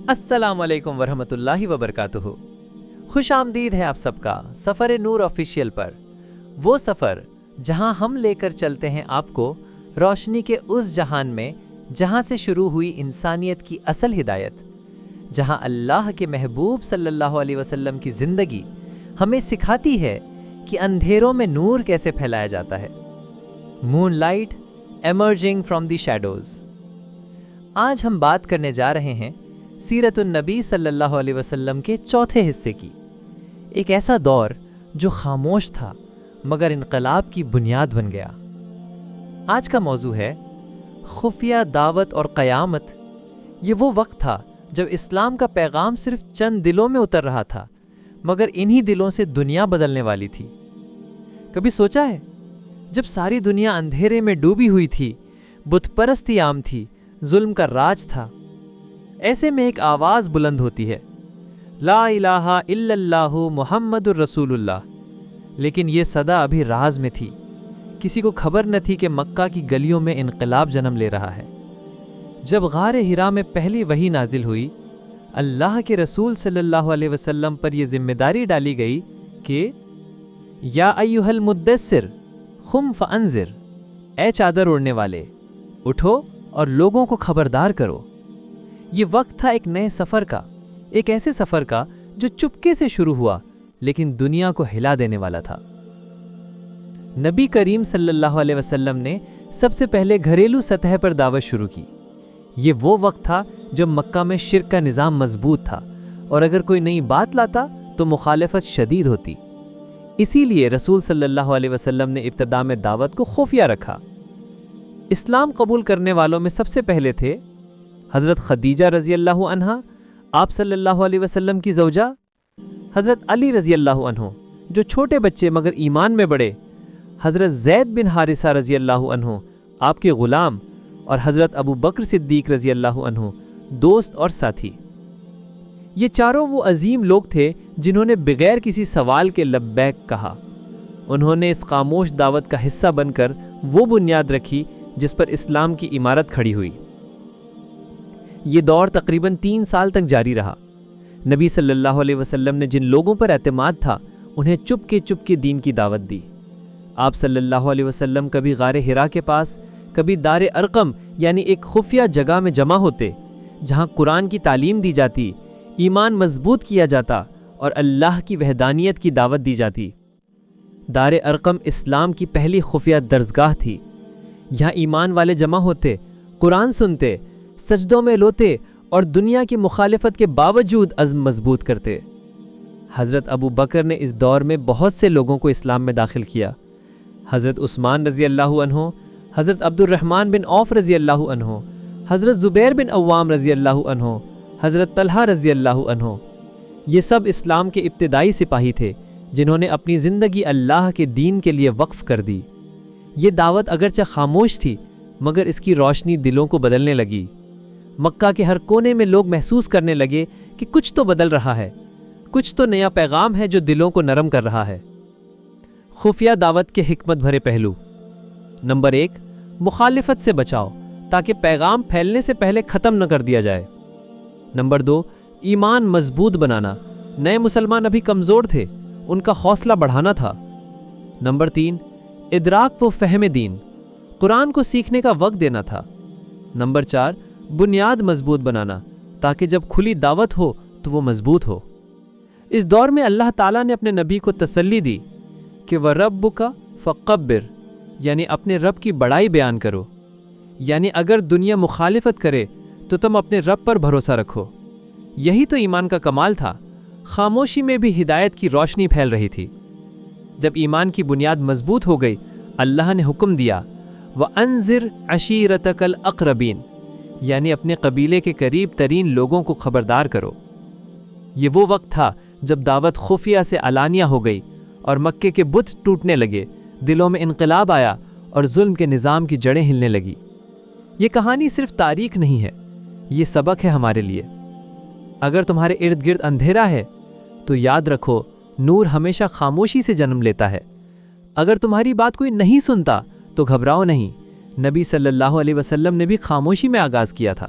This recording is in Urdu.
السلام علیکم ورحمۃ اللہ وبرکاتہ۔ خوش آمدید ہے آپ سب کا سفر نور آفیشیل پر، وہ سفر جہاں ہم لے کر چلتے ہیں آپ کو روشنی کے اس جہان میں جہاں سے شروع ہوئی انسانیت کی اصل ہدایت، جہاں اللہ کے محبوب صلی اللہ علیہ وسلم کی زندگی ہمیں سکھاتی ہے کہ اندھیروں میں نور کیسے پھیلایا جاتا ہے۔ Moonlight emerging from the shadows. آج ہم بات کرنے جا رہے ہیں سیرت النبی صلی اللہ علیہ وسلم کے چوتھے حصے کی، ایک ایسا دور جو خاموش تھا مگر انقلاب کی بنیاد بن گیا۔ آج کا موضوع ہے خفیہ دعوت اور قیامت۔ یہ وہ وقت تھا جب اسلام کا پیغام صرف چند دلوں میں اتر رہا تھا، مگر انہی دلوں سے دنیا بدلنے والی تھی۔ کبھی سوچا ہے جب ساری دنیا اندھیرے میں ڈوبی ہوئی تھی، بت پرستی عام تھی، ظلم کا راج تھا، ایسے میں ایک آواز بلند ہوتی ہے، لا الہ الا اللہ محمد الرسول اللہ۔ لیکن یہ صدا ابھی راز میں تھی، کسی کو خبر نہ تھی کہ مکہ کی گلیوں میں انقلاب جنم لے رہا ہے۔ جب غار حرا میں پہلی وحی نازل ہوئی، اللہ کے رسول صلی اللہ علیہ وسلم پر یہ ذمہ داری ڈالی گئی کہ یا ایھا المدثر قم فانذر، اے چادر اوڑھنے والے اٹھو اور لوگوں کو خبردار کرو۔ یہ وقت تھا ایک نئے سفر کا، ایک ایسے سفر کا جو چپکے سے شروع ہوا لیکن دنیا کو ہلا دینے والا تھا۔ نبی کریم صلی اللہ علیہ وسلم نے سب سے پہلے گھریلو سطح پر دعوت شروع کی۔ یہ وہ وقت تھا جب مکہ میں شرک کا نظام مضبوط تھا اور اگر کوئی نئی بات لاتا تو مخالفت شدید ہوتی۔ اسی لیے رسول صلی اللہ علیہ وسلم نے ابتدا میں دعوت کو خفیہ رکھا۔ اسلام قبول کرنے والوں میں سب سے پہلے تھے حضرت خدیجہ رضی اللہ عنہا، آپ صلی اللہ علیہ وسلم کی زوجہ، حضرت علی رضی اللہ عنہ جو چھوٹے بچے مگر ایمان میں بڑے، حضرت زید بن حارثہ رضی اللہ عنہ آپ کے غلام، اور حضرت ابو بکر صدیق رضی اللہ عنہ دوست اور ساتھی۔ یہ چاروں وہ عظیم لوگ تھے جنہوں نے بغیر کسی سوال کے لبیک کہا۔ انہوں نے اس خاموش دعوت کا حصہ بن کر وہ بنیاد رکھی جس پر اسلام کی عمارت کھڑی ہوئی۔ یہ دور تقریباً 3 سال تک جاری رہا۔ نبی صلی اللہ علیہ وسلم نے جن لوگوں پر اعتماد تھا انہیں چپ کے دین کی دعوت دی۔ آپ صلی اللہ علیہ وسلم کبھی غار حرا کے پاس، کبھی دار ارقم یعنی ایک خفیہ جگہ میں جمع ہوتے جہاں قرآن کی تعلیم دی جاتی، ایمان مضبوط کیا جاتا اور اللہ کی وحدانیت کی دعوت دی جاتی۔ دار ارقم اسلام کی پہلی خفیہ درسگاہ تھی۔ یہاں ایمان والے جمع ہوتے، قرآن سنتے، سجدوں میں لوتے اور دنیا کی مخالفت کے باوجود عزم مضبوط کرتے۔ حضرت ابو بکر نے اس دور میں بہت سے لوگوں کو اسلام میں داخل کیا۔ حضرت عثمان رضی اللہ عنہ، حضرت عبد الرحمن بن عوف رضی اللہ عنہ، حضرت زبیر بن عوام رضی اللہ عنہ، حضرت طلحہ رضی اللہ عنہ، یہ سب اسلام کے ابتدائی سپاہی تھے جنہوں نے اپنی زندگی اللہ کے دین کے لیے وقف کر دی۔ یہ دعوت اگرچہ خاموش تھی مگر اس کی روشنی دلوں کو بدلنے لگی۔ مکہ کے ہر کونے میں لوگ محسوس کرنے لگے کہ کچھ تو بدل رہا ہے، کچھ تو نیا پیغام ہے جو دلوں کو نرم کر رہا ہے۔ خفیہ دعوت کے حکمت بھرے پہلو۔ نمبر 1، مخالفت سے بچاؤ تاکہ پیغام پھیلنے سے پہلے ختم نہ کر دیا جائے۔ نمبر 2، ایمان مضبوط بنانا، نئے مسلمان ابھی کمزور تھے، ان کا حوصلہ بڑھانا تھا۔ نمبر 3، ادراک و فہم دین، قرآن کو سیکھنے کا وقت دینا تھا۔ نمبر 4، بنیاد مضبوط بنانا تاکہ جب کھلی دعوت ہو تو وہ مضبوط ہو۔ اس دور میں اللہ تعالیٰ نے اپنے نبی کو تسلی دی کہ وَرَبُّكَ فَقَبِّرْ، یعنی اپنے رب کی بڑائی بیان کرو، یعنی اگر دنیا مخالفت کرے تو تم اپنے رب پر بھروسہ رکھو۔ یہی تو ایمان کا کمال تھا، خاموشی میں بھی ہدایت کی روشنی پھیل رہی تھی۔ جب ایمان کی بنیاد مضبوط ہو گئی، اللہ نے حکم دیا وَأَنذِرْ عَشِيرَتَكَ الْأَقْرَبِينَ، یعنی اپنے قبیلے کے قریب ترین لوگوں کو خبردار کرو۔ یہ وہ وقت تھا جب دعوت خفیہ سے علانیہ ہو گئی اور مکے کے بت ٹوٹنے لگے، دلوں میں انقلاب آیا اور ظلم کے نظام کی جڑیں ہلنے لگی۔ یہ کہانی صرف تاریخ نہیں ہے، یہ سبق ہے ہمارے لیے۔ اگر تمہارے ارد گرد اندھیرا ہے تو یاد رکھو نور ہمیشہ خاموشی سے جنم لیتا ہے۔ اگر تمہاری بات کوئی نہیں سنتا تو گھبراؤ نہیں، نبی صلی اللہ علیہ وسلم نے بھی خاموشی میں آغاز کیا تھا۔